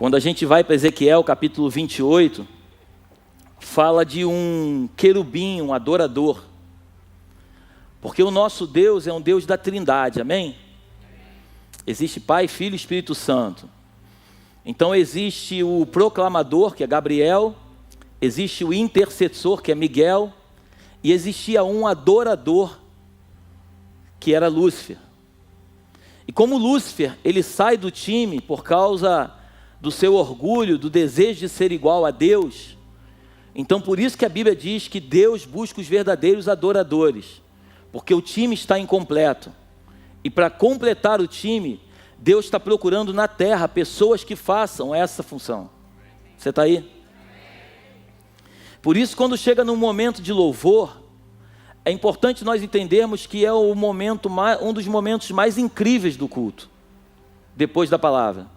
Quando a gente vai para Ezequiel capítulo 28, fala de um querubim, um adorador. Porque o nosso Deus é um Deus da Trindade, amém? Existe Pai, Filho e Espírito Santo. Então existe o proclamador, que é Gabriel, existe o intercessor, que é Miguel, e existia um adorador, que era Lúcifer. E como Lúcifer, ele sai do time por causa do seu orgulho, do desejo de ser igual a Deus. Então por isso que a Bíblia diz que Deus busca os verdadeiros adoradores, porque o time está incompleto. E para completar o time, Deus está procurando na terra pessoas que façam essa função. Você está aí? Por isso, quando chega num momento de louvor, é importante nós entendermos que é um dos momentos mais incríveis do culto, depois da palavra.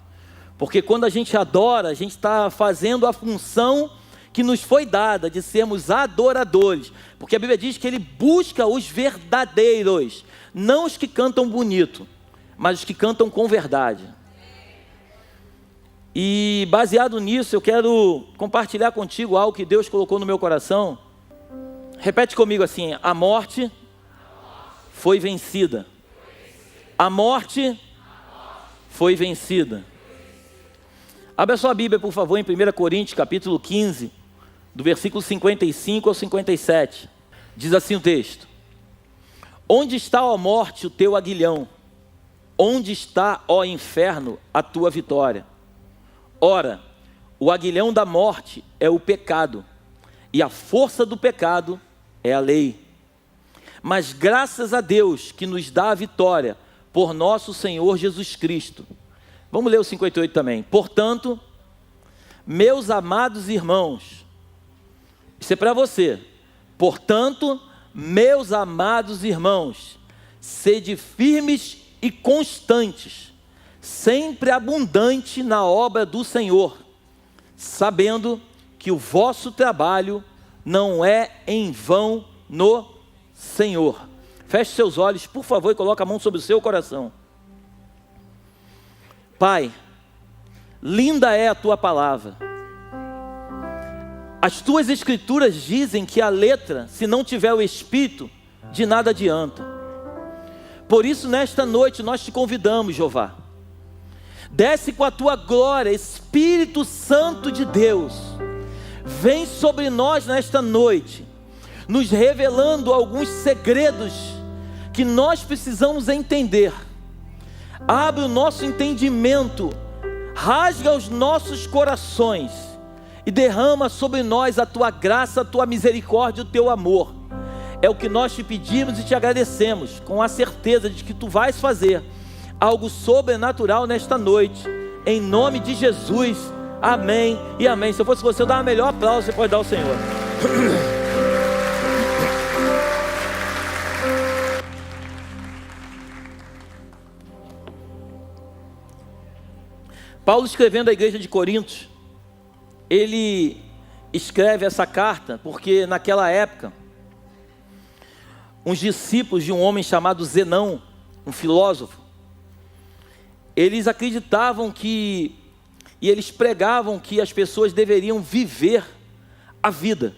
Porque quando a gente adora, a gente está fazendo a função que nos foi dada de sermos adoradores. Porque a Bíblia diz que Ele busca os verdadeiros, não os que cantam bonito, mas os que cantam com verdade. E baseado nisso, eu quero compartilhar contigo algo que Deus colocou no meu coração. Repete comigo assim: a morte foi vencida. A morte foi vencida. Abra a sua Bíblia, por favor, em 1 Coríntios, capítulo 15, do versículo 55 ao 57. Diz assim o texto: onde está, ó morte, o teu aguilhão? Onde está, ó inferno, a tua vitória? Ora, o aguilhão da morte é o pecado, e a força do pecado é a lei. Mas graças a Deus que nos dá a vitória por nosso Senhor Jesus Cristo. Vamos ler o 58 também. Portanto, meus amados irmãos, isso é para você. Portanto, meus amados irmãos, sede firmes e constantes, sempre abundante na obra do Senhor, sabendo que o vosso trabalho não é em vão no Senhor. Feche seus olhos, por favor, e coloque a mão sobre o seu coração. Pai, linda é a tua palavra. As tuas escrituras dizem que a letra, se não tiver o espírito, de nada adianta. Por isso, nesta noite, nós te convidamos, Jeová. Desce com a tua glória, Espírito Santo de Deus. Vem sobre nós nesta noite, nos revelando alguns segredos que nós precisamos entender. Abre o nosso entendimento, rasga os nossos corações e derrama sobre nós a tua graça, a tua misericórdia, o teu amor. É o que nós te pedimos e te agradecemos, com a certeza de que tu vais fazer algo sobrenatural nesta noite, em nome de Jesus, amém e amém. Se eu fosse você, eu dar o melhor aplauso, você pode dar ao Senhor. Paulo, escrevendo à igreja de Corinto, ele escreve essa carta porque naquela época, uns discípulos de um homem chamado Zenão, um filósofo, eles acreditavam e eles pregavam que as pessoas deveriam viver a vida,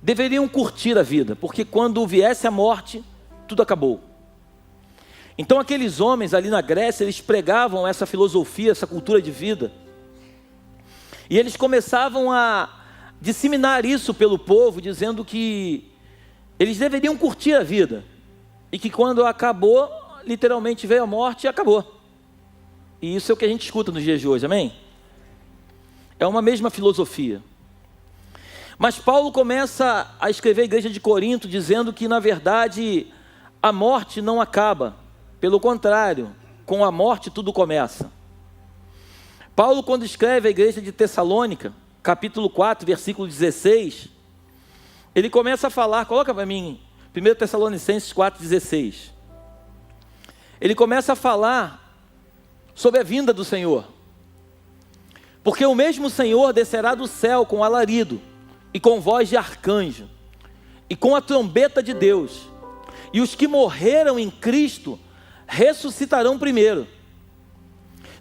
deveriam curtir a vida, porque quando viesse a morte, tudo acabou. Então aqueles homens ali na Grécia, eles pregavam essa filosofia, essa cultura de vida, e eles começavam a disseminar isso pelo povo, dizendo que eles deveriam curtir a vida, e que quando acabou, literalmente veio a morte e acabou. E isso é o que a gente escuta nos dias de hoje, amém? É uma mesma filosofia. Mas Paulo começa a escrever à igreja de Corinto, dizendo que na verdade a morte não acaba. Pelo contrário, com a morte tudo começa. Paulo, quando escreve à igreja de Tessalônica, capítulo 4, versículo 16, ele começa a falar, coloca para mim, 1 Tessalonicenses 4,16. Ele começa a falar sobre a vinda do Senhor. Porque o mesmo Senhor descerá do céu com alarido, e com voz de arcanjo, e com a trombeta de Deus, e os que morreram em Cristo ressuscitarão primeiro.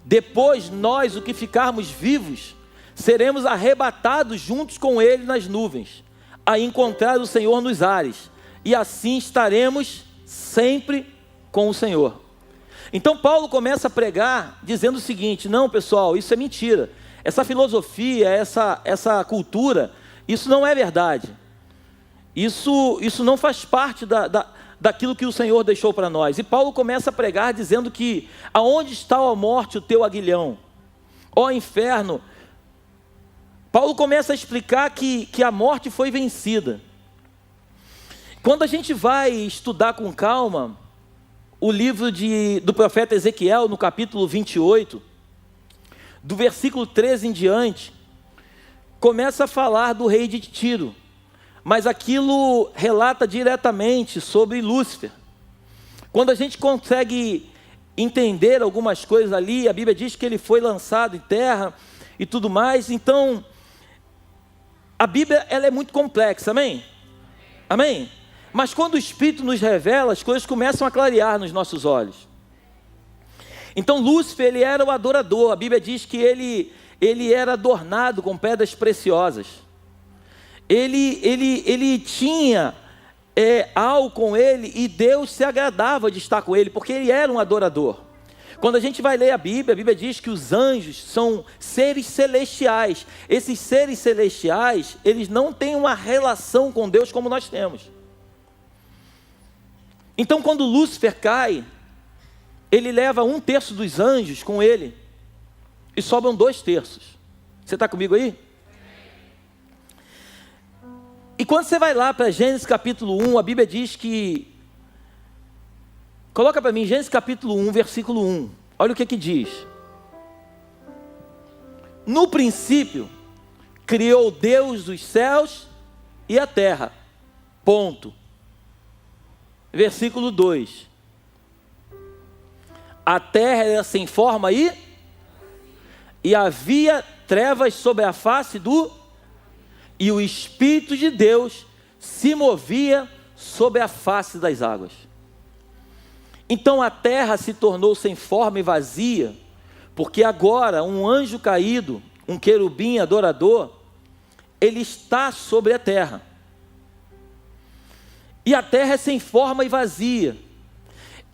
Depois nós, o que ficarmos vivos, seremos arrebatados juntos com ele nas nuvens, a encontrar o Senhor nos ares, e assim estaremos sempre com o Senhor. Então Paulo começa a pregar dizendo o seguinte: não, pessoal, isso é mentira, essa filosofia, essa cultura, isso não é verdade, isso não faz parte daquilo que o Senhor deixou para nós. E Paulo começa a pregar dizendo que: aonde está a morte, o teu aguilhão? Ó inferno! Paulo começa a explicar que a morte foi vencida. Quando a gente vai estudar com calma o livro do profeta Ezequiel, no capítulo 28, do versículo 13 em diante, começa a falar do rei de Tiro, mas aquilo relata diretamente sobre Lúcifer. Quando a gente consegue entender algumas coisas ali, a Bíblia diz que ele foi lançado em terra e tudo mais. Então, a Bíblia, ela é muito complexa, amém? Amém? Mas quando o Espírito nos revela, as coisas começam a clarear nos nossos olhos. Então Lúcifer, ele era o adorador. A Bíblia diz que ele era adornado com pedras preciosas. Ele tinha algo com ele, e Deus se agradava de estar com ele, porque ele era um adorador. Quando a gente vai ler a Bíblia diz que os anjos são seres celestiais. Esses seres celestiais, eles não têm uma relação com Deus como nós temos. Então quando Lúcifer cai, ele leva 1/3 dos anjos com ele, e sobram 2/3. Você está comigo aí? E quando você vai lá para Gênesis capítulo 1, a Bíblia diz que... Coloca para mim, Gênesis capítulo 1, versículo 1. Olha o que diz. No princípio, criou Deus os céus e a terra. Ponto. Versículo 2. A terra era sem forma e havia trevas sobre a face e o Espírito de Deus se movia sobre a face das águas. Então a terra se tornou sem forma e vazia, porque agora um anjo caído, um querubim adorador, ele está sobre a terra. E a terra é sem forma e vazia.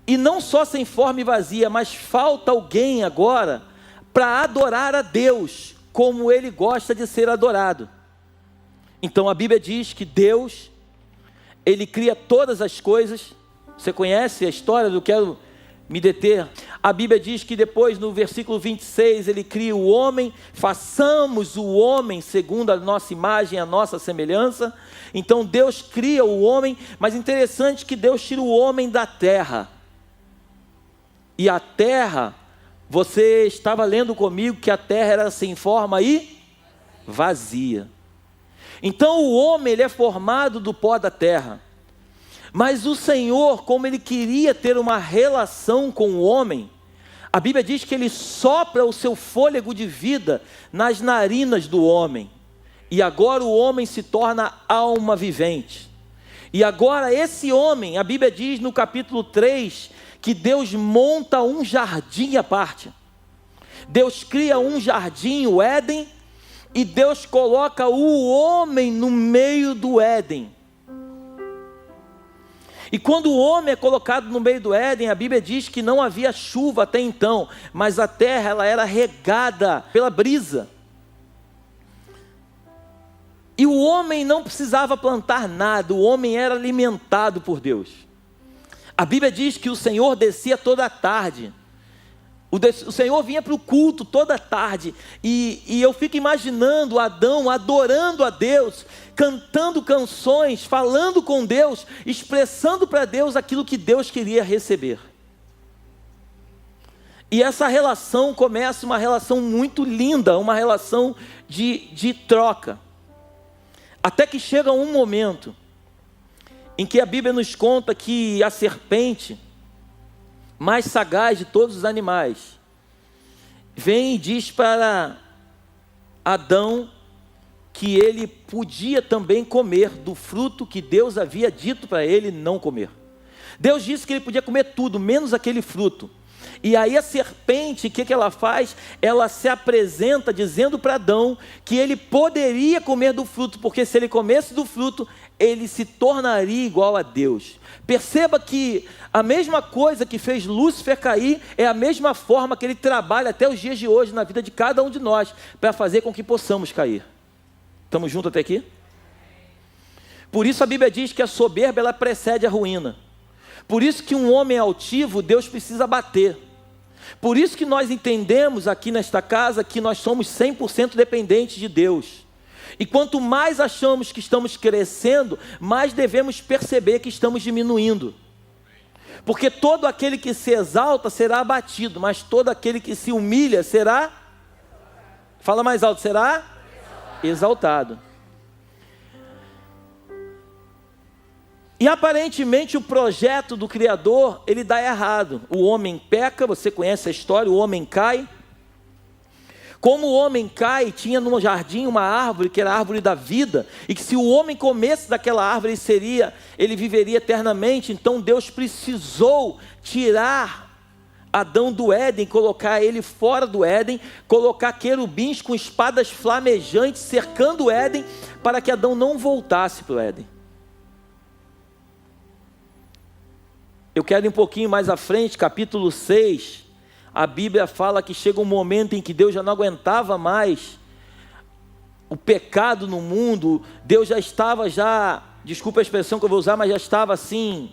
E não só sem forma e vazia, mas falta alguém agora para adorar a Deus como ele gosta de ser adorado. Então a Bíblia diz que Deus, ele cria todas as coisas. Você conhece a história do quero me deter? A Bíblia diz que depois, no versículo 26, ele cria o homem, façamos o homem segundo a nossa imagem, a nossa semelhança. Então Deus cria o homem, mas interessante que Deus tira o homem da terra. E a terra, você estava lendo comigo que a terra era sem forma e vazia. Então o homem, ele é formado do pó da terra. Mas o Senhor, como ele queria ter uma relação com o homem, a Bíblia diz que ele sopra o seu fôlego de vida nas narinas do homem. E agora o homem se torna alma vivente. E agora esse homem, a Bíblia diz no capítulo 3, que Deus monta um jardim à parte. Deus cria um jardim, o Éden, e Deus coloca o homem no meio do Éden. E quando o homem é colocado no meio do Éden, a Bíblia diz que não havia chuva até então, mas a terra, ela era regada pela brisa. E o homem não precisava plantar nada, o homem era alimentado por Deus. A Bíblia diz que o Senhor descia toda a tarde. O Senhor vinha para o culto toda tarde, e eu fico imaginando Adão adorando a Deus, cantando canções, falando com Deus, expressando para Deus aquilo que Deus queria receber. E essa relação começa uma relação muito linda, uma relação de troca. Até que chega um momento em que a Bíblia nos conta que a serpente, mais sagaz de todos os animais, vem e diz para Adão que ele podia também comer do fruto que Deus havia dito para ele não comer. Deus disse que ele podia comer tudo, menos aquele fruto. E aí a serpente, o que ela faz? Ela se apresenta dizendo para Adão que ele poderia comer do fruto, porque se ele comesse do fruto, ele se tornaria igual a Deus. Perceba que a mesma coisa que fez Lúcifer cair, é a mesma forma que ele trabalha até os dias de hoje na vida de cada um de nós, para fazer com que possamos cair. Estamos juntos até aqui? Por isso a Bíblia diz que a soberba ela precede a ruína. Por isso que um homem altivo, Deus precisa bater. Por isso que nós entendemos aqui nesta casa que nós somos 100% dependentes de Deus. E quanto mais achamos que estamos crescendo, mais devemos perceber que estamos diminuindo. Porque todo aquele que se exalta será abatido, mas todo aquele que se humilha será, fala mais alto, será exaltado. E aparentemente o projeto do Criador, ele dá errado. O homem peca, você conhece a história, o homem cai. Como o homem cai, tinha no jardim uma árvore, que era a árvore da vida, e que se o homem comesse daquela árvore, ele viveria eternamente. Então Deus precisou tirar Adão do Éden, colocar ele fora do Éden, colocar querubins com espadas flamejantes cercando o Éden, para que Adão não voltasse para o Éden. Eu quero ir um pouquinho mais à frente, capítulo 6, a Bíblia fala que chega um momento em que Deus já não aguentava mais o pecado no mundo. Deus já estava, desculpa a expressão que eu vou usar, mas já estava assim,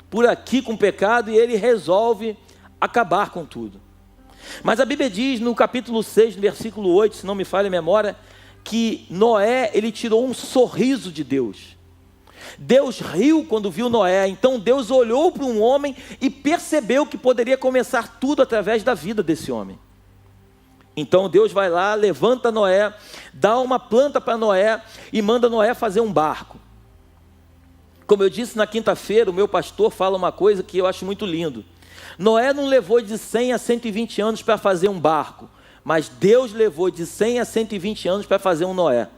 por aqui com o pecado, e ele resolve acabar com tudo. Mas a Bíblia diz no capítulo 6, no versículo 8, se não me falha a memória, que Noé, ele tirou um sorriso de Deus. Deus riu quando viu Noé. Então Deus olhou para um homem e percebeu que poderia começar tudo através da vida desse homem. Então Deus vai lá, levanta Noé, dá uma planta para Noé e manda Noé fazer um barco. Como eu disse na quinta-feira, o meu pastor fala uma coisa que eu acho muito lindo. Noé não levou de 100 a 120 anos para fazer um barco, mas Deus levou de 100 a 120 anos para fazer um Noé.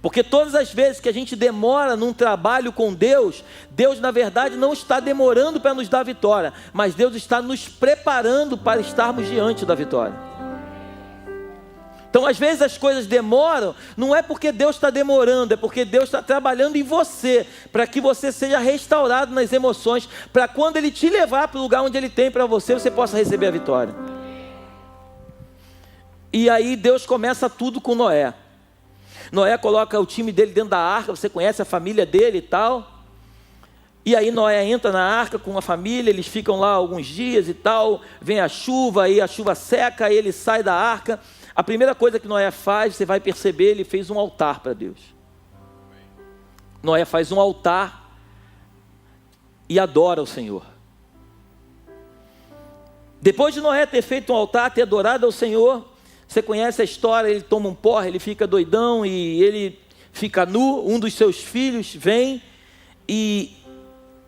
Porque todas as vezes que a gente demora num trabalho com Deus, Deus na verdade não está demorando para nos dar vitória, mas Deus está nos preparando para estarmos diante da vitória. Então às vezes as coisas demoram, não é porque Deus está demorando, é porque Deus está trabalhando em você, para que você seja restaurado nas emoções, para quando Ele te levar para o lugar onde Ele tem para você, você possa receber a vitória. E aí Deus começa tudo com Noé. Noé coloca o time dele dentro da arca, você conhece a família dele e tal. E aí Noé entra na arca com a família, eles ficam lá alguns dias e tal, vem a chuva, aí a chuva seca, aí ele sai da arca. A primeira coisa que Noé faz, você vai perceber, ele fez um altar para Deus. Noé faz um altar e adora o Senhor. Depois de Noé ter feito um altar, ter adorado ao Senhor, você conhece a história, ele toma um porre, ele fica doidão e ele fica nu. Um dos seus filhos vem e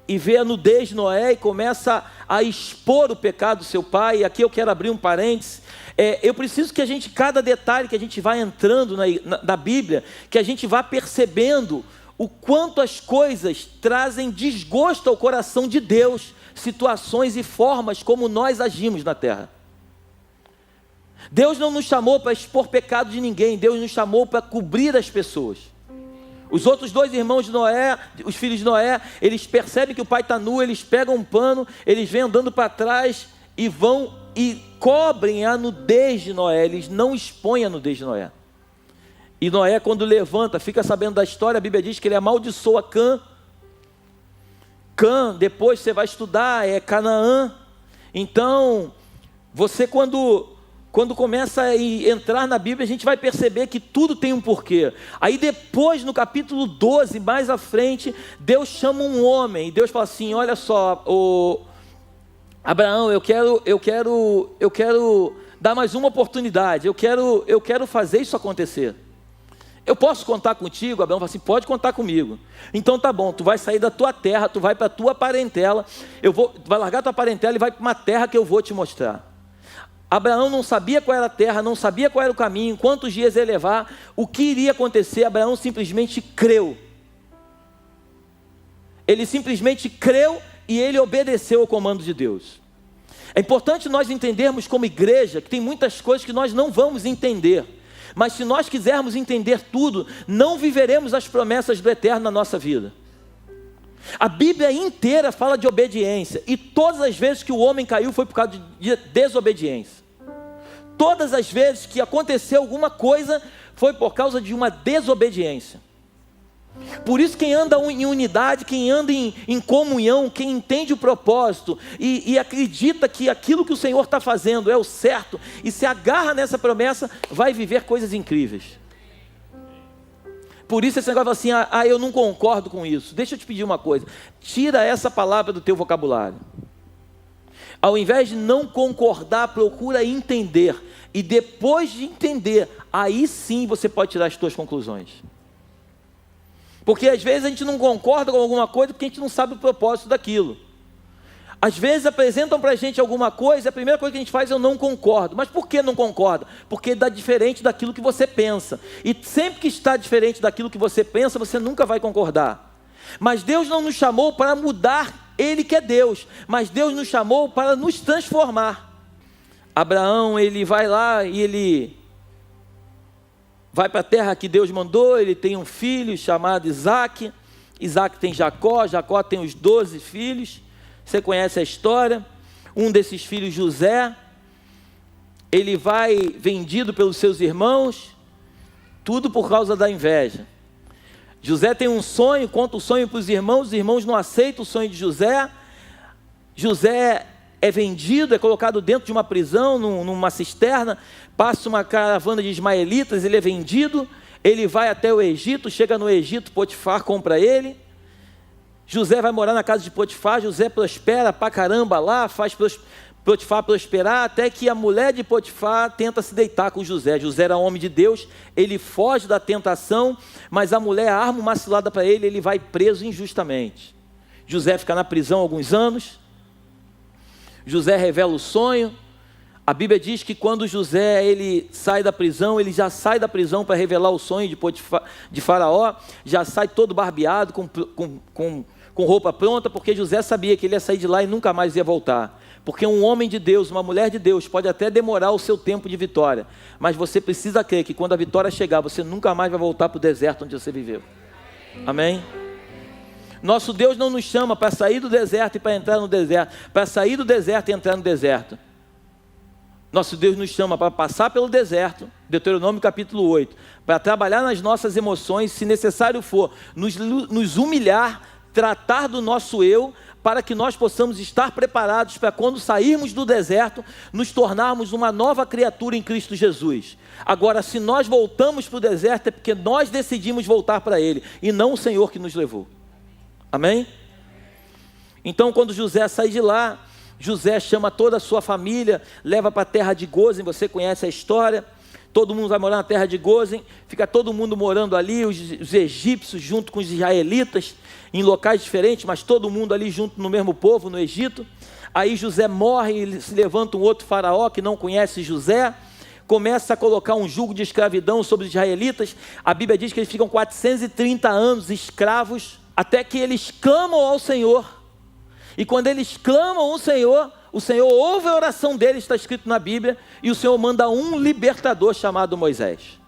vê a nudez de Noé e começa a expor o pecado do seu pai. E aqui eu quero abrir um parênteses. Eu preciso que a gente, cada detalhe que a gente vai entrando na Bíblia, que a gente vá percebendo o quanto as coisas trazem desgosto ao coração de Deus, situações e formas como nós agimos na terra. Deus não nos chamou para expor pecado de ninguém, Deus nos chamou para cobrir as pessoas. Os outros dois irmãos de Noé, os filhos de Noé, eles percebem que o pai está nu, eles pegam um pano, eles vêm andando para trás e vão e cobrem a nudez de Noé, eles não expõem a nudez de Noé. E Noé, quando levanta, fica sabendo da história, a Bíblia diz que ele amaldiçoa Cã. Cã, depois você vai estudar, é Canaã. Então, você quando começa a entrar na Bíblia, a gente vai perceber que tudo tem um porquê. Aí depois, no capítulo 12, mais à frente, Deus chama um homem, e Deus fala assim, olha só, Abraão, eu quero dar mais uma oportunidade, eu quero fazer isso acontecer. Eu posso contar contigo? Abraão fala assim, pode contar comigo. Então tá bom, tu vai sair da tua terra, tu vai para a tua parentela, tu vai largar a tua parentela e vai para uma terra que eu vou te mostrar. Abraão não sabia qual era a terra, não sabia qual era o caminho, quantos dias ia levar, o que iria acontecer. Abraão simplesmente creu. Ele simplesmente creu e ele obedeceu ao comando de Deus. É importante nós entendermos como igreja que tem muitas coisas que nós não vamos entender. Mas se nós quisermos entender tudo, não viveremos as promessas do eterno na nossa vida. A Bíblia inteira fala de obediência. E todas as vezes que o homem caiu foi por causa de desobediência. Todas as vezes que aconteceu alguma coisa foi por causa de uma desobediência. Por isso quem anda em unidade, quem anda em comunhão, quem entende o propósito e acredita que aquilo que o Senhor está fazendo é o certo e se agarra nessa promessa, vai viver coisas incríveis. Por isso esse negócio assim, eu não concordo com isso. Deixa eu te pedir uma coisa, tira essa palavra do teu vocabulário. Ao invés de não concordar, procura entender. E depois de entender, aí sim você pode tirar as suas conclusões. Porque às vezes a gente não concorda com alguma coisa porque a gente não sabe o propósito daquilo. Às vezes apresentam para a gente alguma coisa, a primeira coisa que a gente faz é eu não concordo. Mas por que não concorda? Porque está diferente daquilo que você pensa. E sempre que está diferente daquilo que você pensa, você nunca vai concordar. Mas Deus não nos chamou para mudar, Ele que é Deus. Mas Deus nos chamou para nos transformar. Abraão, ele vai lá e ele vai para a terra que Deus mandou, ele tem um filho chamado Isaac. Isaac tem Jacó, Jacó tem os 12 filhos. Você conhece a história. Um desses filhos, José, ele vai vendido pelos seus irmãos, tudo por causa da inveja. José tem um sonho, conta o sonho para os irmãos não aceitam o sonho de José. José é vendido, é colocado dentro de uma prisão, numa cisterna, passa uma caravana de ismaelitas, ele é vendido, ele vai até o Egito, chega no Egito, Potifar compra ele, José vai morar na casa de Potifar, José prospera pra caramba lá, faz Potifar prosperar, até que a mulher de Potifar tenta se deitar com José. José era homem de Deus, ele foge da tentação, mas a mulher arma uma cilada para ele, ele vai preso injustamente. José fica na prisão alguns anos, José revela o sonho. A Bíblia diz que quando José ele sai da prisão, ele já sai da prisão para revelar o sonho de Faraó, já sai todo barbeado, com roupa pronta, porque José sabia que ele ia sair de lá e nunca mais ia voltar. Porque um homem de Deus, uma mulher de Deus, pode até demorar o seu tempo de vitória, mas você precisa crer que quando a vitória chegar, você nunca mais vai voltar para o deserto onde você viveu. Amém? Nosso Deus não nos chama para sair do deserto e para entrar no deserto, para sair do deserto e entrar no deserto. Nosso Deus nos chama para passar pelo deserto, Deuteronômio capítulo 8, para trabalhar nas nossas emoções, se necessário for, nos humilhar, tratar do nosso eu, para que nós possamos estar preparados para quando sairmos do deserto, nos tornarmos uma nova criatura em Cristo Jesus. Agora, se nós voltamos para o deserto, é porque nós decidimos voltar para Ele, e não o Senhor que nos levou. Amém? Então, quando José sai de lá, José chama toda a sua família, leva para a terra de Gósen, você conhece a história, todo mundo vai morar na terra de Gósen, fica todo mundo morando ali, os egípcios junto com os israelitas, em locais diferentes, mas todo mundo ali junto no mesmo povo, no Egito. Aí José morre, e se levanta um outro faraó que não conhece José, começa a colocar um jugo de escravidão sobre os israelitas. A Bíblia diz que eles ficam 430 anos escravos, até que eles clamam ao Senhor. E quando eles clamam ao Senhor, o Senhor ouve a oração deles, está escrito na Bíblia, e o Senhor manda um libertador chamado Moisés.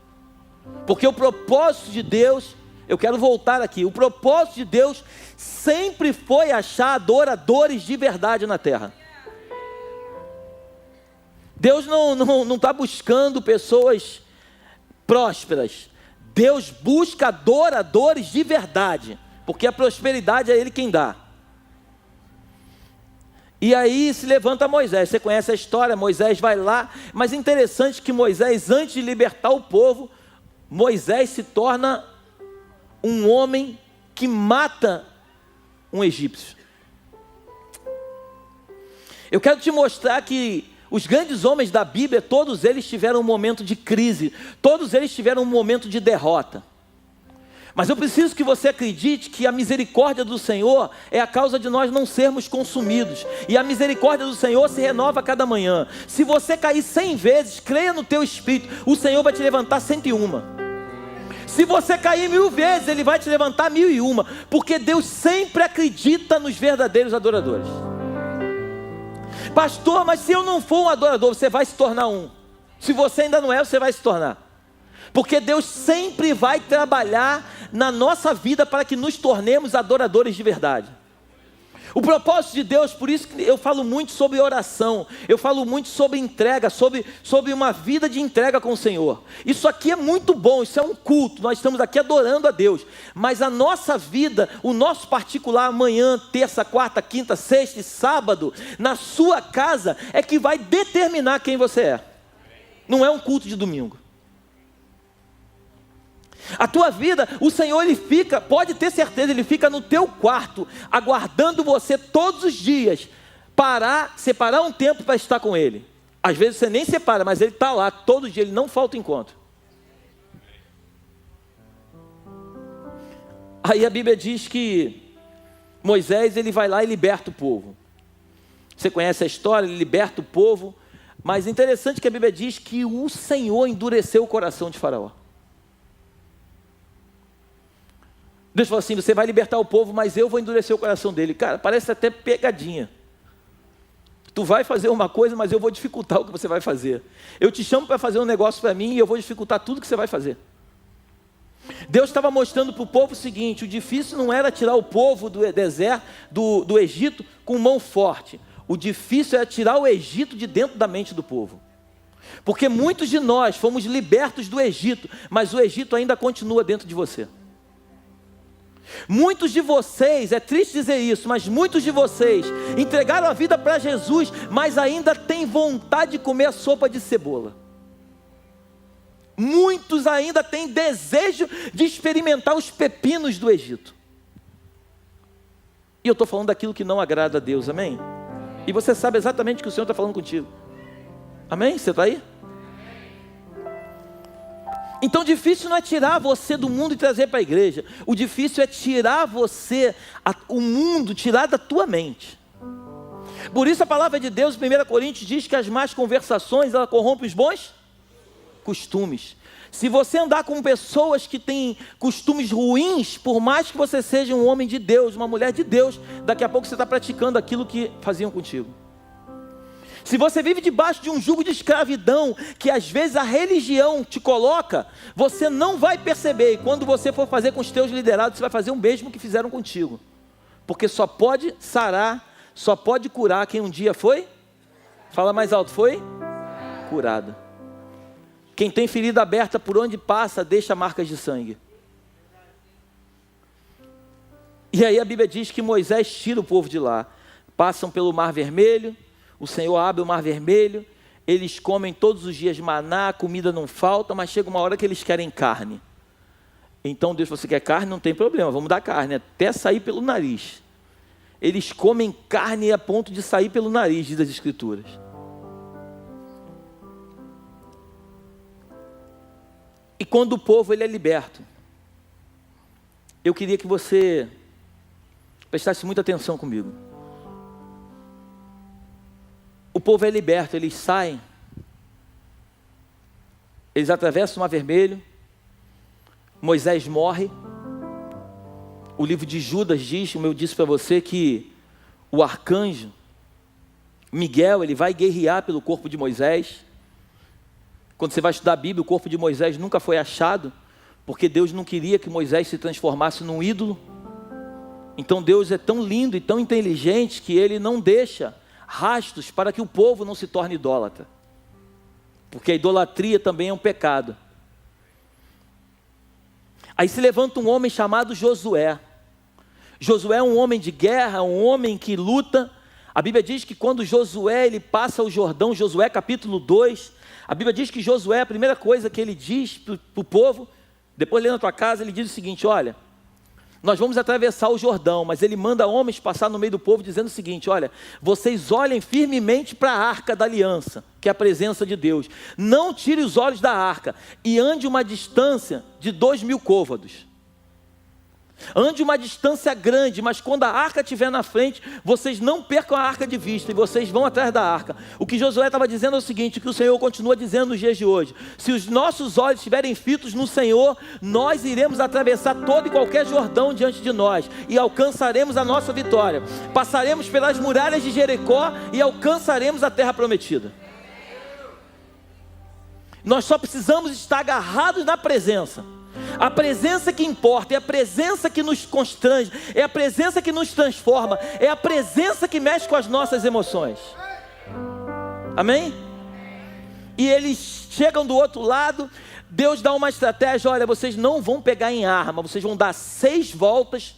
Porque o propósito de Deus, eu quero voltar aqui, o propósito de Deus sempre foi achar adoradores de verdade na terra. Deus não está buscando pessoas prósperas, Deus busca adoradores de verdade, porque a prosperidade é Ele quem dá. E aí se levanta Moisés, você conhece a história, Moisés vai lá, mas é interessante que Moisés, antes de libertar o povo, Moisés se torna um homem que mata um egípcio. Eu quero te mostrar que os grandes homens da Bíblia, todos eles tiveram um momento de crise, todos eles tiveram um momento de derrota. Mas eu preciso que você acredite que a misericórdia do Senhor é a causa de nós não sermos consumidos. E a misericórdia do Senhor se renova a cada manhã. Se você cair 100 vezes, creia no teu espírito, o Senhor vai te levantar 101. Se você cair 1000 vezes, Ele vai te levantar 1001. Porque Deus sempre acredita nos verdadeiros adoradores. Pastor, mas se eu não for um adorador, você vai se tornar um. Se você ainda não é, você vai se tornar. Porque Deus sempre vai trabalhar na nossa vida para que nos tornemos adoradores de verdade. O propósito de Deus, por isso que eu falo muito sobre oração, eu falo muito sobre entrega, sobre uma vida de entrega com o Senhor. Isso aqui é muito bom, isso é um culto, nós estamos aqui adorando a Deus. Mas a nossa vida, o nosso particular amanhã, terça, quarta, quinta, sexta e sábado, na sua casa, é que vai determinar quem você é. Não é um culto de domingo. A tua vida, o Senhor, Ele fica, pode ter certeza, Ele fica no teu quarto, aguardando você todos os dias, separar um tempo para estar com Ele. Às vezes você nem separa, mas Ele está lá, todo dia, Ele não falta encontro. Aí a Bíblia diz que Moisés, ele vai lá e liberta o povo. Você conhece a história, ele liberta o povo, mas é interessante que a Bíblia diz que o Senhor endureceu o coração de Faraó. Deus falou assim, você vai libertar o povo, mas eu vou endurecer o coração dele. Cara, parece até pegadinha. Tu vai fazer uma coisa, mas eu vou dificultar o que você vai fazer. Eu te chamo para fazer um negócio para mim e eu vou dificultar tudo que você vai fazer. Deus estava mostrando para o povo o seguinte, o difícil não era tirar o povo do deserto, do Egito com mão forte. O difícil era tirar o Egito de dentro da mente do povo. Porque muitos de nós fomos libertos do Egito, mas o Egito ainda continua dentro de você. Muitos de vocês, é triste dizer isso, mas muitos de vocês entregaram a vida para Jesus, mas ainda têm vontade de comer a sopa de cebola. Muitos ainda têm desejo de experimentar os pepinos do Egito. E eu estou falando daquilo que não agrada a Deus, amém? E você sabe exatamente o que o Senhor está falando contigo. Amém? Você está aí? Então difícil não é tirar você do mundo e trazer para a igreja. O difícil é tirar você, o mundo, tirar da tua mente. Por isso a palavra de Deus, em 1 Coríntios, diz que as más conversações, ela corrompe os bons costumes. Se você andar com pessoas que têm costumes ruins, por mais que você seja um homem de Deus, uma mulher de Deus, daqui a pouco você está praticando aquilo que faziam contigo. Se você vive debaixo de um jugo de escravidão, que às vezes a religião te coloca, você não vai perceber, e quando você for fazer com os teus liderados, você vai fazer o mesmo que fizeram contigo, porque só pode sarar, só pode curar quem um dia foi, fala mais alto, foi curado. Quem tem ferida aberta por onde passa, deixa marcas de sangue. E aí a Bíblia diz que Moisés tira o povo de lá, passam pelo Mar Vermelho, o Senhor abre o Mar Vermelho, eles comem todos os dias maná, comida não falta, mas chega uma hora que eles querem carne. Então Deus falou, você quer carne? Não tem problema, vamos dar carne, até sair pelo nariz. Eles comem carne a ponto de sair pelo nariz, diz as Escrituras. E quando o povo ele é liberto, eu queria que você prestasse muita atenção comigo. O povo é liberto, eles saem, eles atravessam o Mar Vermelho, Moisés morre. O livro de Judas diz, como eu disse para você, que o arcanjo Miguel, ele vai guerrear pelo corpo de Moisés. Quando você vai estudar a Bíblia, o corpo de Moisés nunca foi achado, porque Deus não queria que Moisés se transformasse num ídolo. Então Deus é tão lindo e tão inteligente que Ele não deixa rastros para que o povo não se torne idólatra, porque a idolatria também é um pecado. Aí se levanta um homem chamado Josué. Josué é um homem de guerra, um homem que luta. A Bíblia diz que quando Josué ele passa o Jordão, Josué capítulo 2, a Bíblia diz que Josué, a primeira coisa que ele diz para o povo, depois lê na tua casa, ele diz o seguinte, olha, nós vamos atravessar o Jordão, mas ele manda homens passar no meio do povo dizendo o seguinte, olha, vocês olhem firmemente para a arca da aliança, que é a presença de Deus. Não tire os olhos da arca e ande uma distância de 2.000 côvados. Ande uma distância grande, mas quando a arca estiver na frente, vocês não percam a arca de vista e vocês vão atrás da arca. O que Josué estava dizendo é o seguinte, que o Senhor continua dizendo nos dias de hoje: se os nossos olhos estiverem fitos no Senhor, nós iremos atravessar todo e qualquer Jordão diante de nós e alcançaremos a nossa vitória. Passaremos pelas muralhas de Jericó e alcançaremos a terra prometida. Nós só precisamos estar agarrados na presença. A presença que importa, é a presença que nos constrange, é a presença que nos transforma, é a presença que mexe com as nossas emoções. Amém? E eles chegam do outro lado, Deus dá uma estratégia: olha, vocês não vão pegar em arma, vocês vão dar 6 voltas,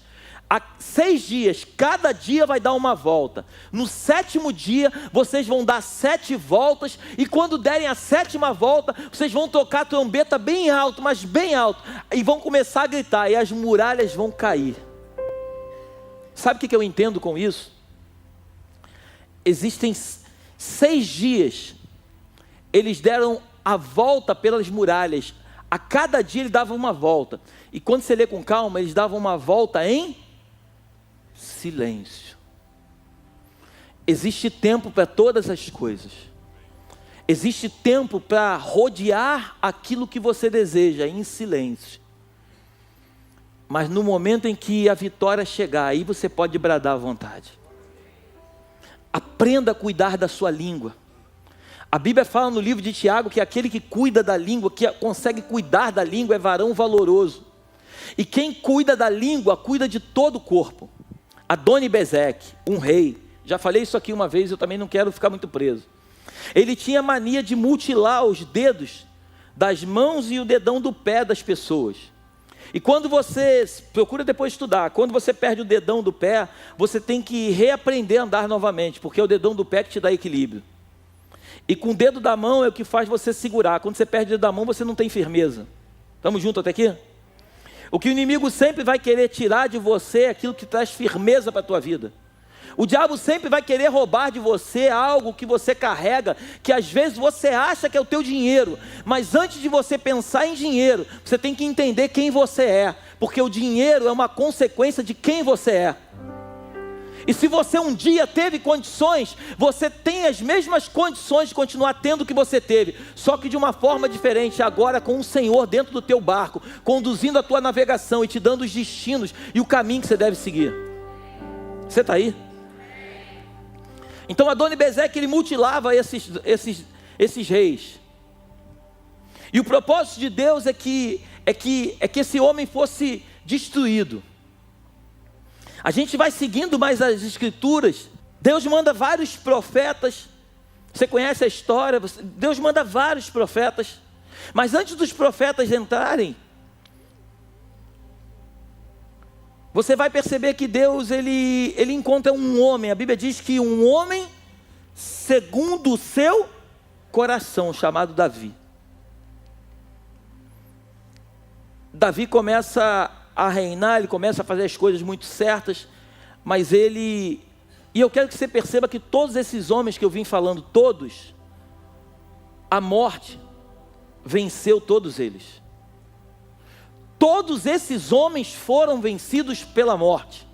a 6 dias, cada dia vai dar uma volta. No 7º dia, vocês vão dar 7 voltas, e quando derem a 7ª volta, vocês vão tocar a trombeta bem alto, mas bem alto, e vão começar a gritar, e as muralhas vão cair. Sabe o que eu entendo com isso? Existem 6 dias, eles deram a volta pelas muralhas, a cada dia eles davam uma volta, e quando você lê com calma, eles davam uma volta em silêncio. Existe tempo para todas as coisas. Existe tempo para rodear aquilo que você deseja em silêncio. Mas no momento em que a vitória chegar, aí você pode bradar à vontade. Aprenda a cuidar da sua língua. A Bíblia fala no livro de Tiago que aquele que cuida da língua, que consegue cuidar da língua, é varão valoroso. E quem cuida da língua, cuida de todo o corpo. Adoni-Bezeque, um rei, já falei isso aqui uma vez, eu também não quero ficar muito preso. Ele tinha mania de mutilar os dedos das mãos e o dedão do pé das pessoas. E quando você, procura depois estudar, quando você perde o dedão do pé, você tem que reaprender a andar novamente, porque é o dedão do pé que te dá equilíbrio. E com o dedo da mão é o que faz você segurar. Quando você perde o dedo da mão, você não tem firmeza. Estamos juntos até aqui? O que o inimigo sempre vai querer tirar de você é aquilo que traz firmeza para a tua vida. O diabo sempre vai querer roubar de você algo que você carrega, que às vezes você acha que é o teu dinheiro, mas antes de você pensar em dinheiro, você tem que entender quem você é, porque o dinheiro é uma consequência de quem você é. E se você um dia teve condições, você tem as mesmas condições de continuar tendo o que você teve, só que de uma forma diferente, agora com o Senhor dentro do teu barco, conduzindo a tua navegação e te dando os destinos e o caminho que você deve seguir. Você está aí? Então Adoni-Bezeque, ele mutilava esses reis. E o propósito de Deus é que esse homem fosse destruído. A gente vai seguindo mais as escrituras. Deus manda vários profetas. Você conhece a história? Deus manda vários profetas. Mas antes dos profetas entrarem, você vai perceber que Deus ele encontra um homem. A Bíblia diz que um homem segundo o seu coração, chamado Davi. Davi começa a reinar, ele começa a fazer as coisas muito certas, mas e eu quero que você perceba que todos esses homens que eu vim falando, todos, a morte venceu todos eles. Todos esses homens foram vencidos pela morte.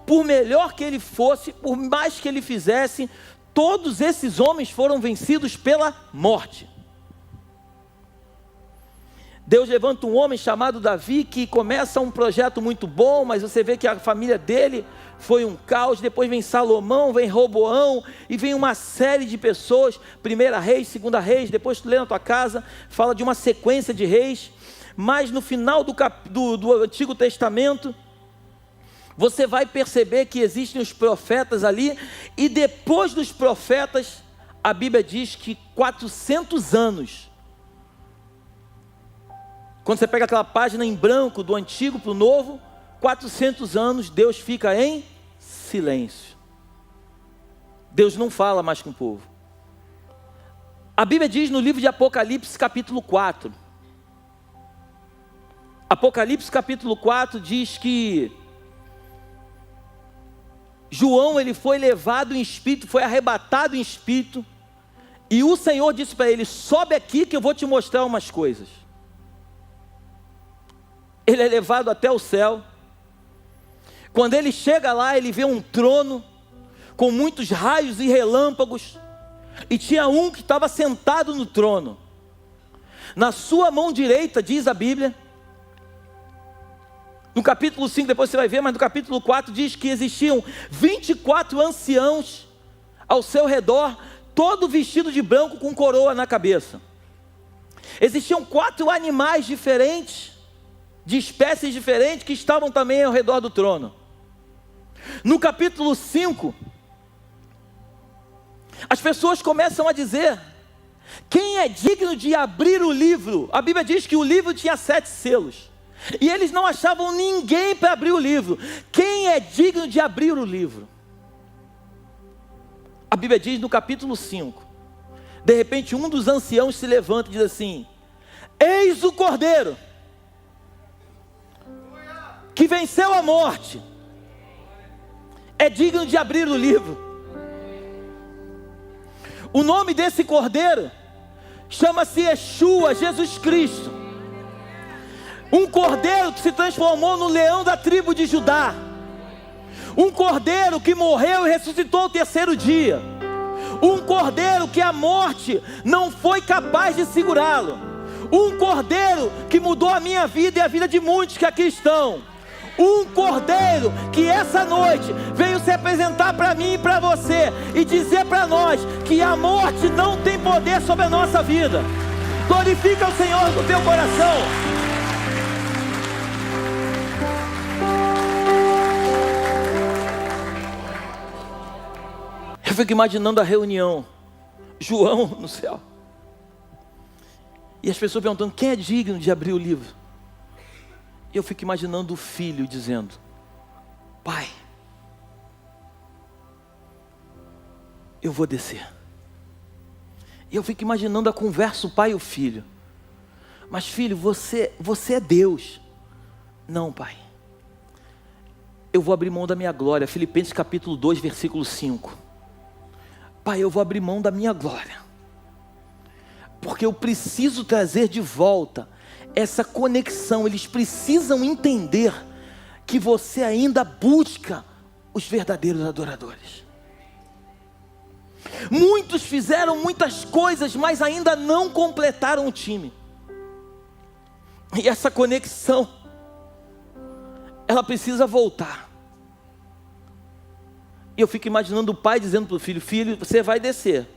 Por melhor que ele fosse, por mais que ele fizesse, todos esses homens foram vencidos pela morte. Deus levanta um homem chamado Davi, que começa um projeto muito bom, mas você vê que a família dele foi um caos. Depois vem Salomão, vem Roboão, e vem uma série de pessoas, 1ª Reis, 2ª Reis, depois tu lê na tua casa, fala de uma sequência de reis, mas no final do Antigo Testamento, você vai perceber que existem os profetas ali, e depois dos profetas, a Bíblia diz que 400 anos, quando você pega aquela página em branco do antigo para o novo, 400 anos Deus fica em silêncio. Deus não fala mais com o povo. A Bíblia diz no livro de Apocalipse capítulo 4. Apocalipse capítulo 4 diz que João ele foi levado em espírito, foi arrebatado em espírito, e o Senhor disse para ele: sobe aqui que eu vou te mostrar umas coisas. ele é levado até o céu. Quando ele chega lá, ele vê um trono com muitos raios e relâmpagos, e tinha um que estava sentado no trono. Na sua mão direita, diz a Bíblia, no capítulo 5, depois você vai ver, mas no capítulo 4 diz que existiam 24 anciãos ao seu redor, todo vestido de branco com coroa na cabeça. Existiam 4 animais diferentes, de espécies diferentes, que estavam também ao redor do trono. No capítulo 5, as pessoas começam a dizer: quem é digno de abrir o livro? A Bíblia diz que o livro tinha 7 selos, e eles não achavam ninguém para abrir o livro. Quem é digno de abrir o livro? A Bíblia diz no capítulo 5, de repente um dos anciãos se levanta e diz assim: eis o Cordeiro, que venceu a morte, é digno de abrir o livro. O nome desse Cordeiro chama-se Yeshua, Jesus Cristo. Um Cordeiro que se transformou no leão da tribo de Judá. Um Cordeiro que morreu e ressuscitou ao 3º dia. Um Cordeiro que a morte não foi capaz de segurá-lo. Um Cordeiro que mudou a minha vida e a vida de muitos que aqui estão. Um Cordeiro que essa noite veio se apresentar para mim e para você e dizer para nós que a morte não tem poder sobre a nossa vida. Glorifica o Senhor com o teu coração. Eu fico imaginando a reunião, João no céu, e as pessoas perguntando: quem é digno de abrir o livro? E eu fico imaginando o filho dizendo: pai, eu vou descer. E eu fico imaginando a conversa, o pai e o filho: mas filho, você é Deus. Não, pai, eu vou abrir mão da minha glória. Filipenses capítulo 2, versículo 5. Pai, eu vou abrir mão da minha glória, porque eu preciso trazer de volta essa conexão. Eles precisam entender que você ainda busca os verdadeiros adoradores. Muitos fizeram muitas coisas, mas ainda não completaram o time. E essa conexão, ela precisa voltar. E eu fico imaginando o pai dizendo para o filho: filho, você vai descer,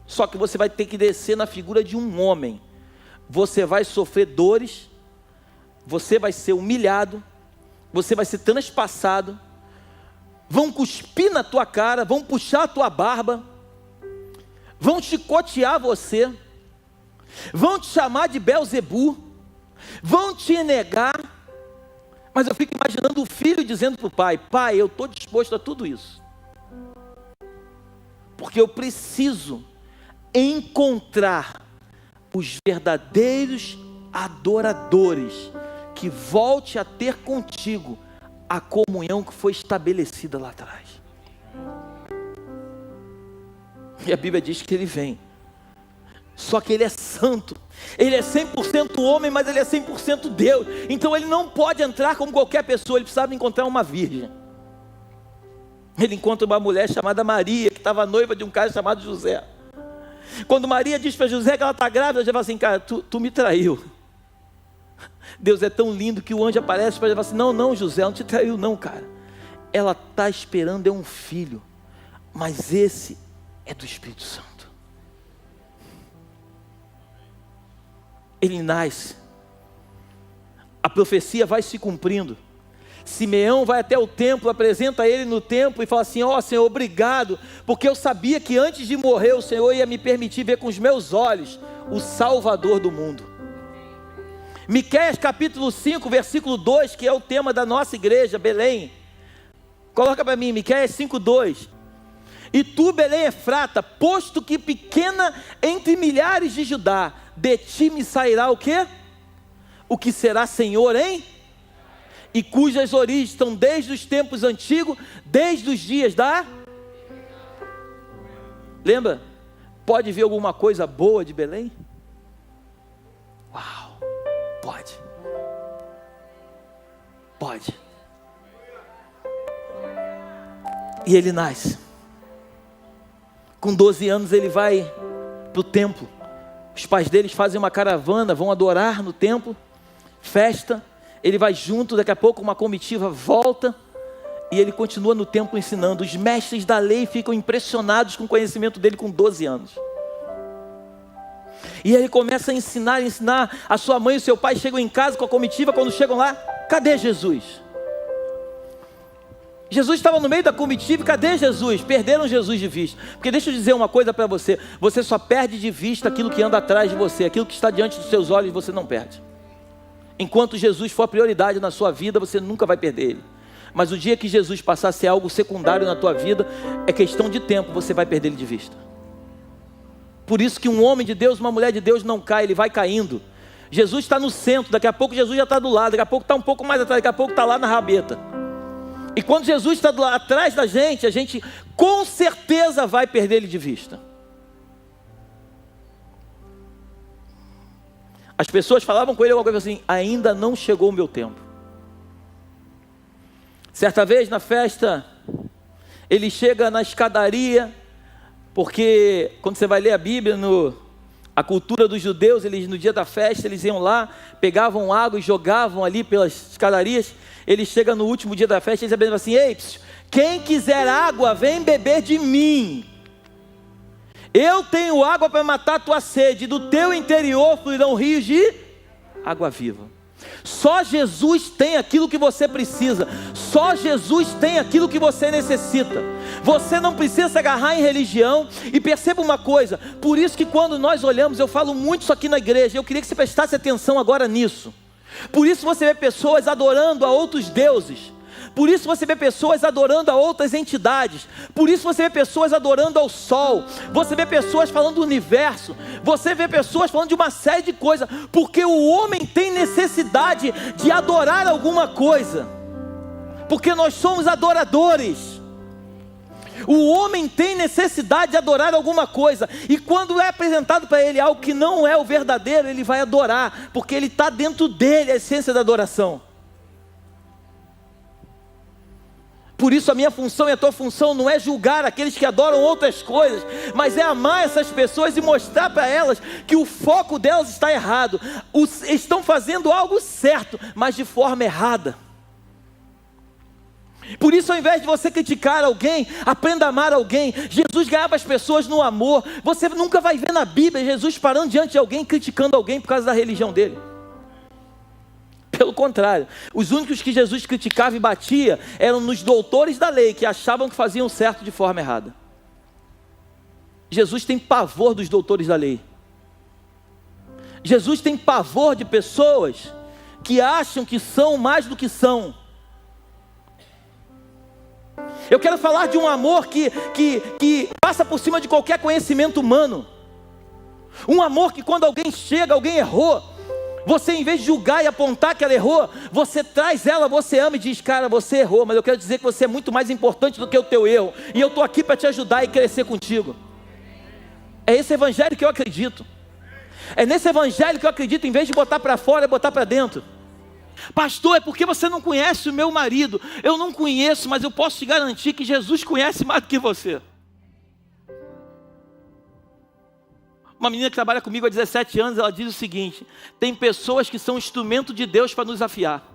só que você vai ter que descer na figura de um homem. Você vai sofrer dores, você vai ser humilhado, você vai ser transpassado, vão cuspir na tua cara, vão puxar a tua barba, vão chicotear você, vão te chamar de Belzebu, vão te negar. Mas eu fico imaginando o filho dizendo para o pai: pai, eu estou disposto a tudo isso, porque eu preciso encontrar os verdadeiros adoradores, que volte a ter contigo a comunhão que foi estabelecida lá atrás. E a Bíblia diz que ele vem, só que ele é santo, ele é 100% homem, mas ele é 100% Deus. Então ele não pode entrar como qualquer pessoa, ele precisava encontrar uma virgem. Ele encontra uma mulher chamada Maria, que estava noiva de um cara chamado José. Quando Maria diz para José que ela está grávida, já fala assim: cara, tu me traiu. Deus é tão lindo que o anjo aparece para ele e fala assim: não, José, não te traiu não, cara. Ela está esperando um filho, mas esse é do Espírito Santo. Ele nasce, a profecia vai se cumprindo. Simeão vai até o templo, apresenta ele no templo e fala assim: ó Senhor, obrigado, porque eu sabia que antes de morrer o Senhor ia me permitir ver com os meus olhos o Salvador do mundo. Miqueias capítulo 5, versículo 2, que é o tema da nossa igreja, Belém. Coloca para mim, Miqueias 5, 2. E tu, Belém Efrata, posto que pequena entre milhares de Judá, de ti me sairá o quê? O que será Senhor, hein? E cujas origens estão desde os tempos antigos, desde os dias da... Lembra? Pode ver alguma coisa boa de Belém? Uau, pode. Pode. E ele nasce. Com 12 anos ele vai para o templo. Os pais deles fazem uma caravana, vão adorar no templo, festa. Ele vai junto, daqui a pouco uma comitiva volta e ele continua no templo ensinando. Os mestres da lei ficam impressionados com o conhecimento dele com 12 anos. E ele começa a ensinar. A sua mãe e o seu pai chegam em casa com a comitiva. Quando chegam lá, cadê Jesus? Jesus estava no meio da comitiva, e cadê Jesus? Perderam Jesus de vista. Porque deixa eu dizer uma coisa para você. Você só perde de vista aquilo que anda atrás de você. Aquilo que está diante dos seus olhos, você não perde. Enquanto Jesus for a prioridade na sua vida, você nunca vai perder Ele. Mas o dia que Jesus passar a ser algo secundário na tua vida, é questão de tempo, você vai perder Ele de vista. Por isso que um homem de Deus, uma mulher de Deus não cai, ele vai caindo. Jesus está no centro, daqui a pouco Jesus já está do lado, daqui a pouco está um pouco mais atrás, daqui a pouco está lá na rabeta. E quando Jesus está atrás da gente, a gente com certeza vai perder Ele de vista. As pessoas falavam com ele alguma coisa assim: ainda não chegou o meu tempo. Certa vez na festa, ele chega na escadaria, porque quando você vai ler a Bíblia, a cultura dos judeus, eles no dia da festa, eles iam lá, pegavam água e jogavam ali pelas escadarias. Ele chega no último dia da festa e eles dizem assim: ei, quem quiser água, vem beber de mim. Eu tenho água para matar a tua sede, do teu interior fluirão rios de água viva. Só Jesus tem aquilo que você precisa. Só Jesus tem aquilo que você necessita. Você não precisa se agarrar em religião. E perceba uma coisa, por isso que quando nós olhamos, eu falo muito isso aqui na igreja, eu queria que você prestasse atenção agora nisso. Por isso você vê pessoas adorando a outros deuses. Por isso você vê pessoas adorando a outras entidades. Por isso você vê pessoas adorando ao sol. Você vê pessoas falando do universo. Você vê pessoas falando de uma série de coisas. Porque o homem tem necessidade de adorar alguma coisa. Porque nós somos adoradores. O homem tem necessidade de adorar alguma coisa. E quando é apresentado para ele algo que não é o verdadeiro, ele vai adorar. Porque ele está dentro dele a essência da adoração. Por isso a minha função e a tua função não é julgar aqueles que adoram outras coisas, mas é amar essas pessoas e mostrar para elas que o foco delas está errado. Estão fazendo algo certo, mas de forma errada. Por isso, ao invés de você criticar alguém, aprenda a amar alguém. Jesus ganhava as pessoas no amor. Você nunca vai ver na Bíblia Jesus parando diante de alguém, criticando alguém por causa da religião dele. Pelo contrário, os únicos que Jesus criticava e batia eram nos doutores da lei, que achavam que faziam certo de forma errada. Jesus tem pavor dos doutores da lei. Jesus tem pavor de pessoas que acham que são mais do que são. Eu quero falar de um amor que passa por cima de qualquer conhecimento humano. Um amor que quando alguém chega, alguém errou, você, em vez de julgar e apontar que ela errou, você traz ela, você ama e diz: cara, você errou, mas eu quero dizer que você é muito mais importante do que o teu erro, e eu estou aqui para te ajudar e crescer contigo. É esse evangelho que eu acredito. É nesse evangelho que eu acredito, em vez de botar para fora, é botar para dentro. Pastor, é porque você não conhece o meu marido. Eu não conheço, mas eu posso te garantir que Jesus conhece mais do que você. Uma menina que trabalha comigo há 17 anos, ela diz o seguinte: tem pessoas que são instrumento de Deus para nos afiar.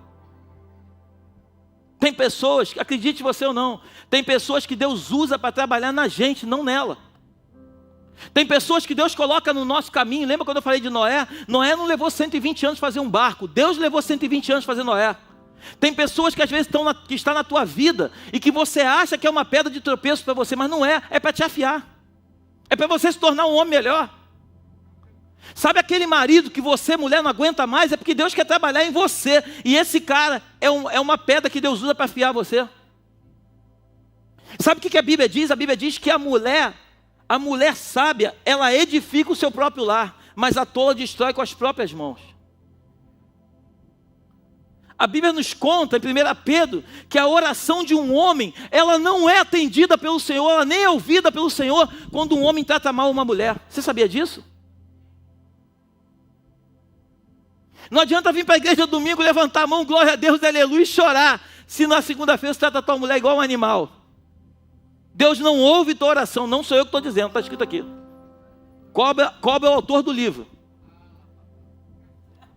Tem pessoas, acredite você ou não, tem pessoas que Deus usa para trabalhar na gente, não nela. Tem pessoas que Deus coloca no nosso caminho. Lembra quando eu falei de Noé? Noé não levou 120 anos fazer um barco. Deus levou 120 anos fazer Noé. Tem pessoas que às vezes estão na tua vida e que você acha que é uma pedra de tropeço para você, mas não é. É para te afiar. É para você se tornar um homem melhor. Sabe aquele marido que você, mulher, não aguenta mais? É porque Deus quer trabalhar em você. E esse cara é uma pedra que Deus usa para afiar você. Sabe o que a Bíblia diz? A Bíblia diz que a mulher sábia, ela edifica o seu próprio lar, mas a tola destrói com as próprias mãos. A Bíblia nos conta, em 1 Pedro, que a oração de um homem, ela não é atendida pelo Senhor, ela nem é ouvida pelo Senhor, quando um homem trata mal uma mulher. Você sabia disso? Não adianta vir para a igreja domingo, levantar a mão, glória a Deus, aleluia, e chorar, se na segunda-feira você trata a tua mulher igual um animal. Deus não ouve tua oração, não sou eu que estou dizendo, está escrito aqui. Cobra é o autor do livro.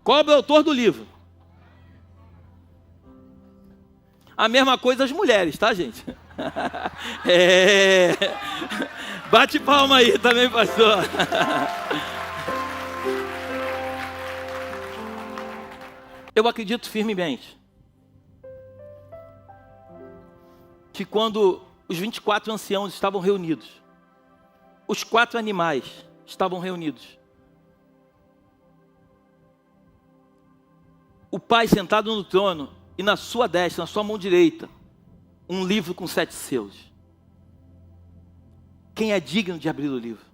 Cobra é o autor do livro. A mesma coisa as mulheres, tá, gente? Bate palma aí também, pastor. Eu acredito firmemente que quando os 24 anciãos estavam reunidos, os 4 animais estavam reunidos, o Pai sentado no trono e na sua destra, na sua mão direita, um livro com 7 selos. Quem é digno de abrir o livro?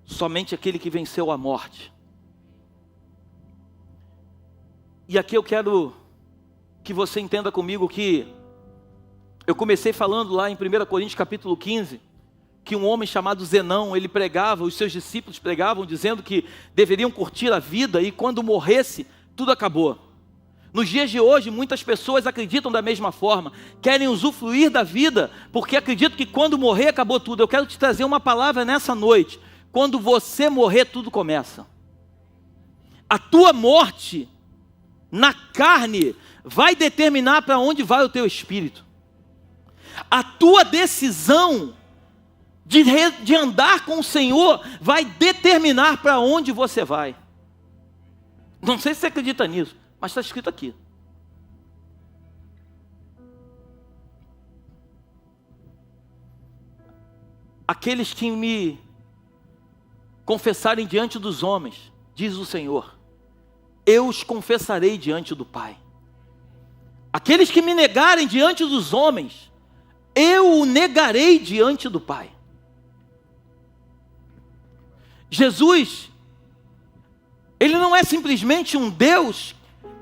Somente aquele que venceu a morte. E aqui eu quero que você entenda comigo que eu comecei falando lá em 1 Coríntios capítulo 15, que um homem chamado Zenão, ele pregava, os seus discípulos pregavam, dizendo que deveriam curtir a vida e quando morresse, tudo acabou. Nos dias de hoje, muitas pessoas acreditam da mesma forma, querem usufruir da vida, porque acreditam que quando morrer, acabou tudo. Eu quero te trazer uma palavra nessa noite. Quando você morrer, tudo começa. A tua morte na carne vai determinar para onde vai o teu espírito. A tua decisão de andar com o Senhor vai determinar para onde você vai. Não sei se você acredita nisso, mas está escrito aqui. Aqueles que me confessarem diante dos homens, diz o Senhor, eu os confessarei diante do Pai. Aqueles que me negarem diante dos homens, eu o negarei diante do Pai. Jesus, Ele não é simplesmente um Deus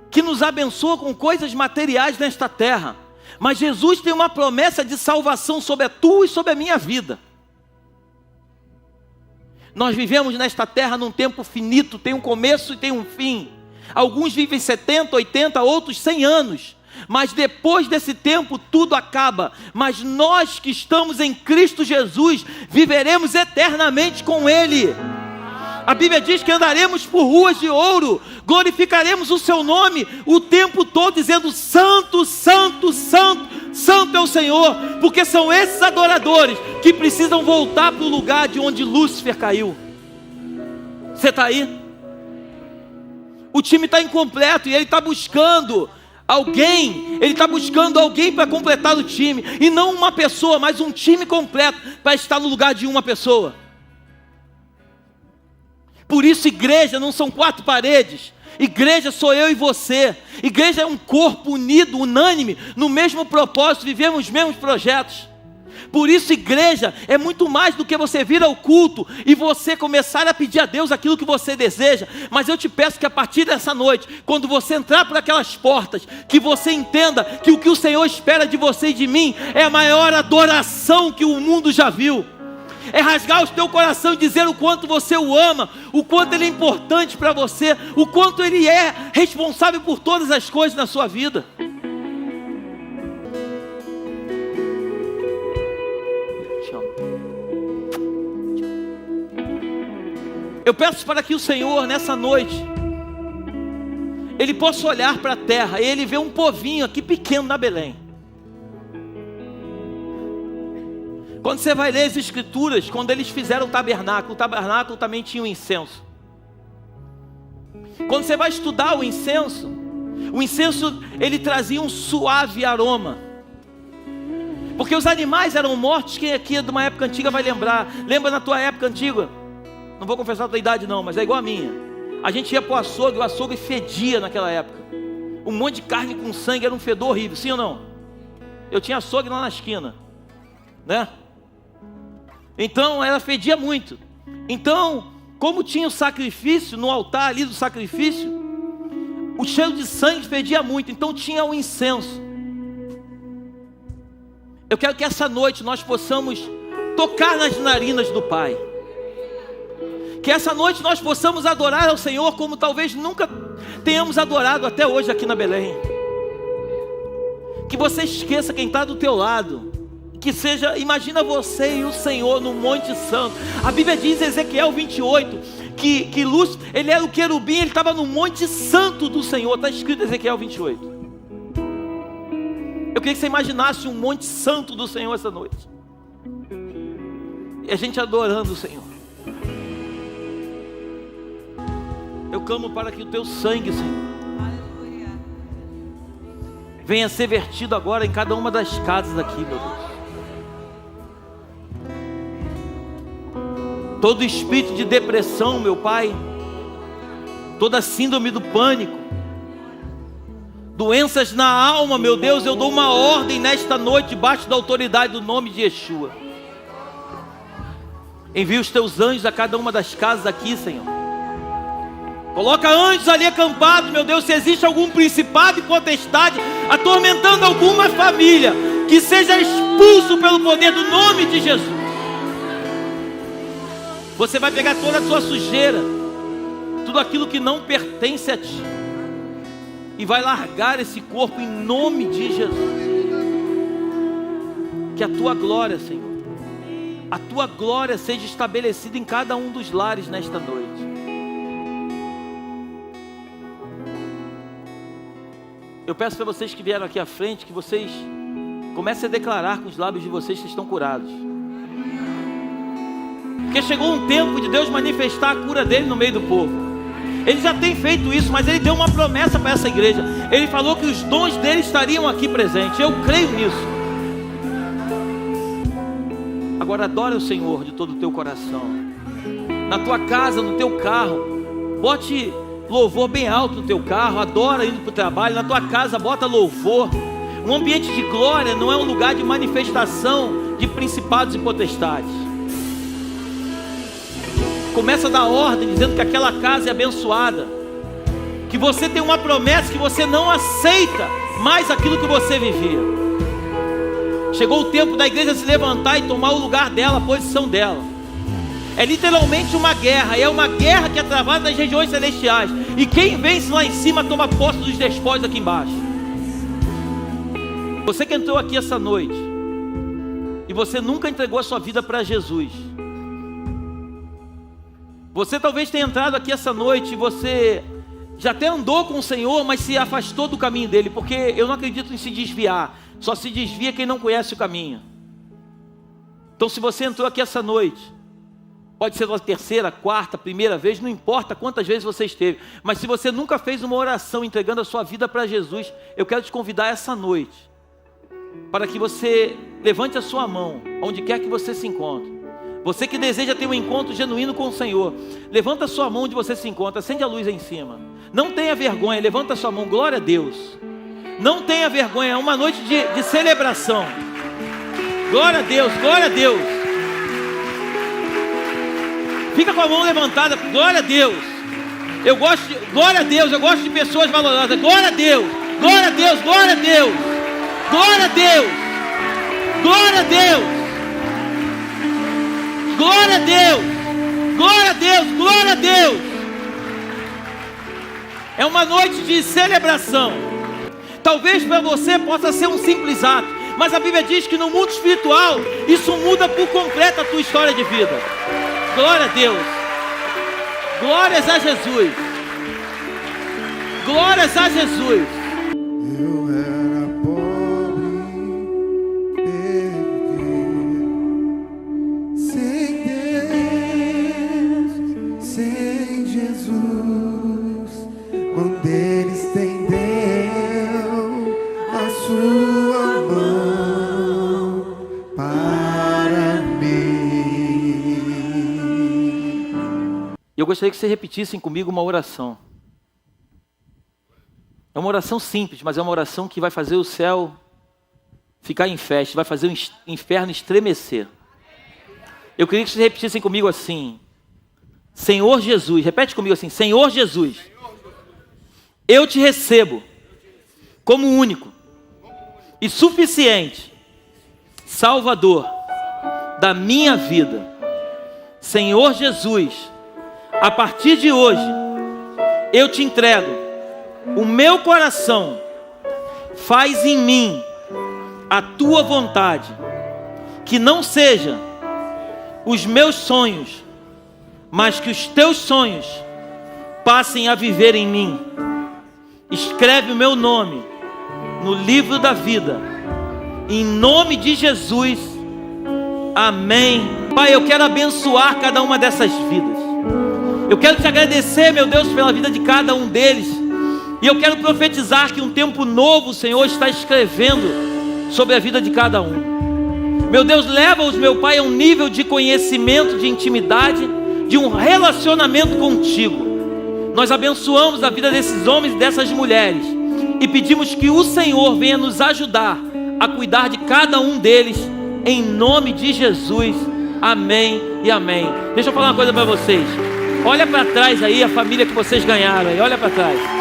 que nos abençoa com coisas materiais nesta terra, mas Jesus tem uma promessa de salvação sobre a tua e sobre a minha vida. Nós vivemos nesta terra num tempo finito, tem um começo e tem um fim. Alguns vivem 70, 80, outros 100 anos. Mas depois desse tempo tudo acaba. Mas nós que estamos em Cristo Jesus, viveremos eternamente com Ele. A Bíblia diz que andaremos por ruas de ouro, glorificaremos o seu nome o tempo todo, dizendo santo, santo, santo, santo é o Senhor, porque são esses adoradores que precisam voltar para o lugar de onde Lúcifer caiu. Você está aí? O time está incompleto e ele está buscando alguém, ele está buscando alguém para completar o time, e não uma pessoa, mas um time completo para estar no lugar de uma pessoa. Por isso igreja não são 4 paredes, igreja sou eu e você. Igreja é um corpo unido, unânime, no mesmo propósito, vivemos os mesmos projetos. Por isso igreja é muito mais do que você vir ao culto e você começar a pedir a Deus aquilo que você deseja. Mas eu te peço que a partir dessa noite, quando você entrar por aquelas portas, que você entenda que o que o Senhor espera de você e de mim é a maior adoração que o mundo já viu. É rasgar o teu coração e dizer o quanto você o ama, o quanto ele é importante para você, o quanto ele é responsável por todas as coisas na sua vida. Eu peço para que o Senhor nessa noite, Ele possa olhar para a terra e Ele vê um povinho aqui pequeno na Belém. Quando você vai ler as escrituras, quando eles fizeram o tabernáculo também tinha um incenso. Quando você vai estudar o incenso ele trazia um suave aroma. Porque os animais eram mortos, quem aqui é de uma época antiga vai lembrar. Lembra na tua época antiga? Não vou confessar a tua idade não, mas é igual a minha. A gente ia para o açougue fedia naquela época. Um monte de carne com sangue, era um fedor horrível, sim ou não? Eu tinha açougue lá na esquina, né? Então ela fedia muito. Então, como tinha o sacrifício, no altar ali do sacrifício, o cheiro de sangue fedia muito, então tinha o incenso. Eu quero que essa noite nós possamos tocar nas narinas do Pai. Que essa noite nós possamos adorar ao Senhor como talvez nunca tenhamos adorado até hoje aqui na Belém. Que você esqueça quem está do teu lado. Que seja, imagina você e o Senhor no Monte Santo. A Bíblia diz em Ezequiel 28 que Lúcifer, ele era o querubim, ele estava no Monte Santo do Senhor. Está escrito em Ezequiel 28. Eu queria que você imaginasse um Monte Santo do Senhor essa noite. E a gente adorando o Senhor. Eu clamo para que o teu sangue, Senhor, venha ser vertido agora em cada uma das casas aqui, meu Deus. Todo espírito de depressão, meu Pai, toda síndrome do pânico, doenças na alma, meu Deus, eu dou uma ordem nesta noite, debaixo da autoridade do nome de Yeshua. Envia os teus anjos a cada uma das casas aqui, Senhor. Coloca anjos ali acampados, meu Deus. Se existe algum principado e potestade atormentando alguma família, que seja expulso pelo poder do nome de Jesus. Você vai pegar toda a sua sujeira, tudo aquilo que não pertence a ti, e vai largar esse corpo em nome de Jesus. Que a tua glória, Senhor, a tua glória seja estabelecida em cada um dos lares nesta noite. Eu peço para vocês que vieram aqui à frente, que vocês comecem a declarar com os lábios de vocês que estão curados. Porque chegou um tempo de Deus manifestar a cura dele no meio do povo. Ele já tem feito isso, mas ele deu uma promessa para essa igreja. Ele falou que os dons dele estariam aqui presentes. Eu creio nisso. Agora adora o Senhor de todo o teu coração. Na tua casa, no teu carro, bote louvor bem alto no teu carro. Adora indo para o trabalho. Na tua casa, bota louvor. Um ambiente de glória não é um lugar de manifestação de principados e potestades. Começa a dar ordem, dizendo que aquela casa é abençoada, que você tem uma promessa, que você não aceita mais aquilo que você vivia. Chegou o tempo da igreja se levantar e tomar o lugar dela, a posição dela. É literalmente uma guerra, e é uma guerra que é travada nas regiões celestiais, e quem vence lá em cima toma posse dos despojos aqui embaixo. Você que entrou aqui essa noite e você nunca entregou a sua vida para Jesus, você talvez tenha entrado aqui essa noite e você já até andou com o Senhor, mas se afastou do caminho dele, porque eu não acredito em se desviar, só se desvia quem não conhece o caminho. Então se você entrou aqui essa noite, pode ser a terceira, quarta, primeira vez, não importa quantas vezes você esteve, mas se você nunca fez uma oração entregando a sua vida para Jesus, eu quero te convidar essa noite, para que você levante a sua mão, onde quer que você se encontre. Você que deseja ter um encontro genuíno com o Senhor, levanta a sua mão onde você se encontra, acende a luz aí em cima. Não tenha vergonha, levanta a sua mão, glória a Deus. Não tenha vergonha, é uma noite de celebração. Glória a Deus, glória a Deus. Fica com a mão levantada, glória a Deus. Glória a Deus, eu gosto de pessoas valorosas. Glória a Deus, glória a Deus, glória a Deus. Glória a Deus, glória a Deus. Glória a Deus, glória a Deus, glória a Deus. É uma noite de celebração. Talvez para você possa ser um simples ato, mas a Bíblia diz que no mundo espiritual isso muda por completo a tua história de vida. Glória a Deus. Glórias a Jesus. Glórias a Jesus. Eu era pobre, perdido, sem Deus, sem Jesus, quando Ele estendeu a sua mão para mim. Eu gostaria que vocês repetissem comigo uma oração. É uma oração simples, mas é uma oração que vai fazer o céu ficar em festa, vai fazer o inferno estremecer. Eu queria que vocês repetissem comigo assim: Senhor Jesus, repete comigo assim: Senhor Jesus, eu te recebo como único e suficiente Salvador da minha vida. Senhor Jesus, A partir de hoje, eu te entrego o meu coração. Faz em mim a tua vontade, que não seja os meus sonhos, mas que os teus sonhos passem a viver em mim. Escreve o meu nome no livro da vida, em nome de Jesus, amém. Pai, eu quero abençoar cada uma dessas vidas. Eu quero te agradecer, meu Deus, pela vida de cada um deles. E eu quero profetizar que um tempo novo, o Senhor está escrevendo sobre a vida de cada um. Meu Deus, leva-os, meu Pai, a um nível de conhecimento, de intimidade, de um relacionamento contigo. Nós abençoamos a vida desses homens e dessas mulheres e pedimos que o Senhor venha nos ajudar a cuidar de cada um deles, em nome de Jesus, amém e amém. Deixa eu falar uma coisa para vocês. Olha para trás aí a família que vocês ganharam aí, olha para trás.